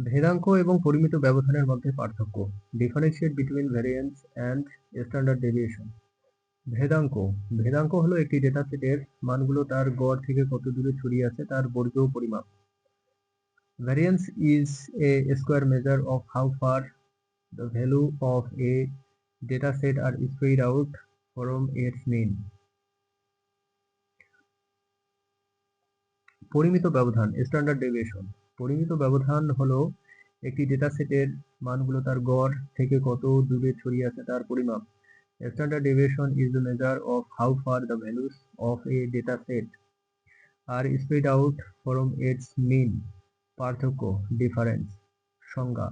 ভেদাঙ্ক এবং পরিমিত ব্যবধানের মধ্যে পার্থক্য। Differentiate between variance and standard deviation. ভেদাঙ্ক ভেদাঙ্ক হলো একটি ডেটা সেটের মানগুলো তার গড় থেকে কত দূরে ছড়িয়ে আছে তার বর্গীয় পরিমাপ। Variance is a square measure of how far the value of a data set are spread out from its mean. পরিমিত ব্যবধান স্ট্যান্ডার্ড ডেভিয়েশন। পরিমিত ব্যবধান হলো একটি ডেটা সেটের মানগুলো তার গড় থেকে কত দূরে ছড়িয়ে আছে তার পরিমাপ। Standard deviation is the measure of how far the values of a data set are spread out from its mean. পার্থক্য ডিফারেন্স। সংজ্ঞা।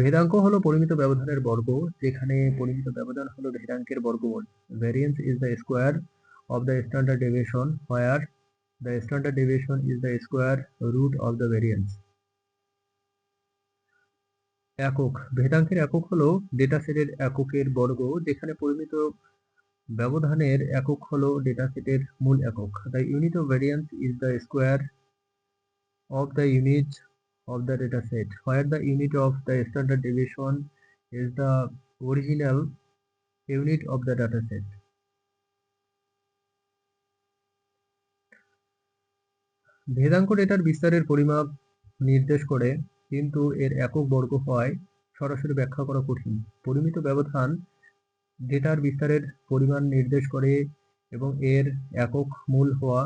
ভেদাঙ্ক হলো পরিমিত ব্যবধানের বর্গ, যেখানে পরিমিত ব্যবধান হলো ভেদাঙ্কের বর্গমূল। Variance is the square of the standard deviation, where the standard deviation is the square root of the variance. একক। ভেদাঙ্কের একক হলো ডেটা সেটের এককের বর্গ, যেখানে পরিমিত ব্যবধানের একক হলো ডেটা সেটের মূল একক। The unit of variance is the square of the unit of the data set, where the unit of the standard deviation is the original unit of the data set. ভেদাঙ্ক ডেটার বিস্তারের পরিমাপ নির্দেশ করে, কিন্তু এর একক বর্গ হওয়ায় সরাসরি ব্যাখ্যা করা কঠিন। পরিমিত ব্যবধান ডেটার বিস্তারের পরিমাণ নির্দেশ করে এবং এর একক মূল হওয়া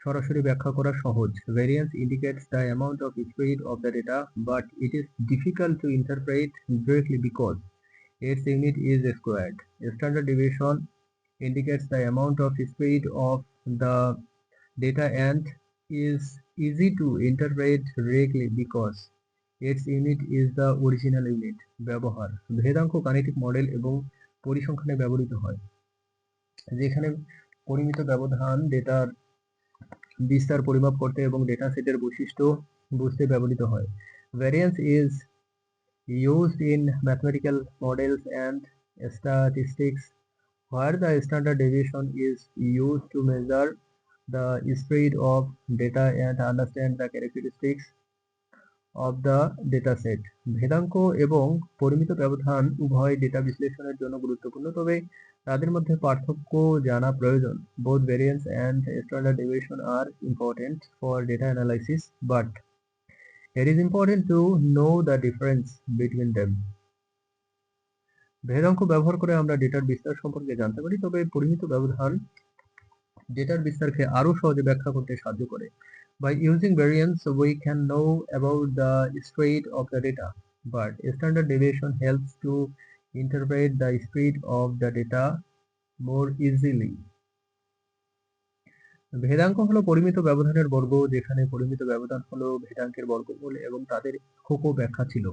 সরাসরি ব্যাখ্যা করা সহজ। Variance indicates the amount of spread of the data, but it is difficult to interpret directly because its unit is squared. Standard deviation indicates the amount of spread of the data and is easy to interpret directly because its unit is the original unit. ব্যবহার। ভেদাঙ্ক গাণিতিক model এবং পরিসংখ্যানে ব্যবহৃত হয়, যেখানে পরিমিত ব্যবধান ডেটার বিস্তার পরিমাপ করতে এবং ডেটা সেটের বৈশিষ্ট্য বুঝতে ব্যবহৃত হয়। Variance is used in mathematical models and statistics, where the standard deviation is used to measure the spread of data and understand the characteristics of the data set. ভেদাঙ্ক এবং পরিমিত ব্যবধান উভয় ডেটা বিশ্লেষণের জন্য গুরুত্বপূর্ণ, তবে তাদের মধ্যে পার্থক্য জানা প্রয়োজন। Both variance and standard deviation are important for data analysis, but it is important to know the difference between them. ভেদাঙ্ক ব্যবহার করে আমরা ডেটার বিস্তার সম্পর্কে জানতে পারি, তবে পরিমিত ব্যবধান ডেটার বিস্তারকে আরো সহজে ব্যাখ্যা করতে সাহায্য করে। By using variance, we can know about the spread of the data, but standard deviation helps to interpret the spread of the data more easily. ভেদাঙ্ক হলো পরিমিত ব্যবধানের বর্গ, যেখানে পরিমিত ব্যবধান হলো ভেদাঙ্কের বর্গমূল এবং তাদের একক ব্যাখ্যা ছিল।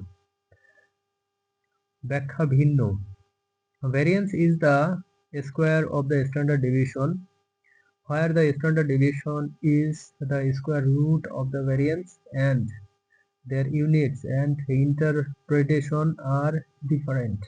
ব্যাখ্যা ভিন্ন। Variance is the square of the standard deviation, where the standard deviation is the square root of the variance and their units and interpretation are different.